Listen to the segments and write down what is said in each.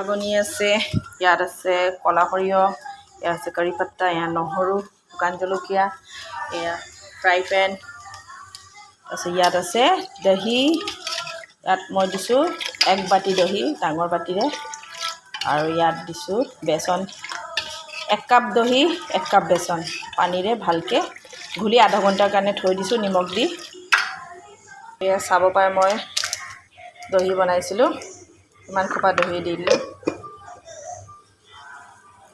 বনি আছে। ইয়াত আছে কলা সৰিয়হ, ইয়াত আছে কাৰি পাত্তা, এয়া নহৰু, শুকান জলকীয়া, এয়া ফ্ৰাই পেন, তাৰপিছত ইয়াত আছে দহি। ইয়াত মই দিছোঁ 1 বাটি দহি ডাঙৰ বাটিৰে, আৰু ইয়াত দিছোঁ বেচন 1 কাপ দহি 1 কাপ বেচন পানীৰে ভালকৈ ঘুলি আধা ঘণ্টাৰ কাৰণে থৈ দিছোঁ নিমখ দি। এয়া চাব পাৰে মই দহি বনাইছিলোঁ, ইমান খোপা দহি দি দিলোঁ।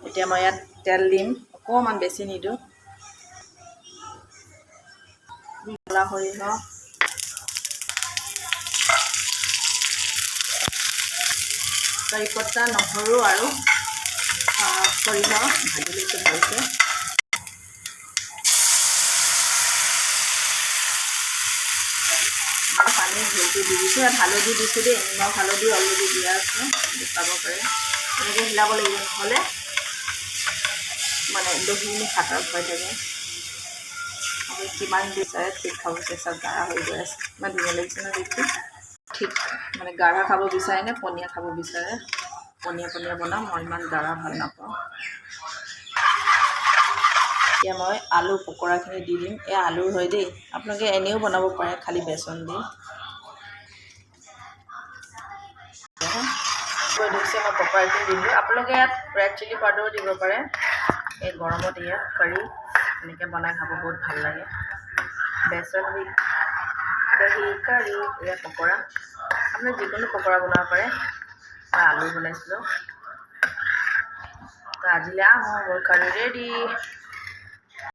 এতিয়া মই ইয়াত তেল দিম, অকণমান বেছি নিদিওঁ। কলা সৰিয়হ, কাৰি পত্তা, নহৰু আৰু সৰিয়হ ভাজি লৈছোঁ ভালকৈ। পানী ঘুলটো দি দিছোঁ, ইয়াত হালধি দিছোঁ দেই, নিমখ হালধি অলৰেডি দিয়া আছে, চাব পাৰে। এনেকৈ হিলাব লাগিব, নহ'লে মানে দহিখিনি ফাটাৰ ভয় থাকে। আপুনি কিমান বিচাৰে ঠিক খাব চেষ্টা গাঢ়া হৈ গৈ আছে, ইমান ধুনীয়া লাগিছে ন দেখি। ঠিক মানে গাঢ়া খাব বিচাৰে নে পনীয়া খাব বিচাৰে? পনীয়া পনীয়া বনাম, মই ইমান গাঢ়া ভাল নাপাওঁ। এতিয়া মই আলু পকৰাখিনি দি দিম। এয়া আলুৰ হয় দেই, আপোনালোকে এনেও বনাব পাৰে খালি বেচন দি। মই পকৰাখিনি দিলোঁ। আপোনালোকে ইয়াত ৰেড চিলি পাউডাৰো দিব পাৰে। এই গৰমত ইয়াত কাৰী এনেকৈ বনাই খাব বহুত ভাল লাগে। বেচন দি দহি কাৰী, এয়া পকৰা। আপুনি যিকোনো পকৰা বনাব পাৰে। মই আলু বনাইছিলোঁ। তো আজিলৈ মোৰ কাৰী ৰেডি।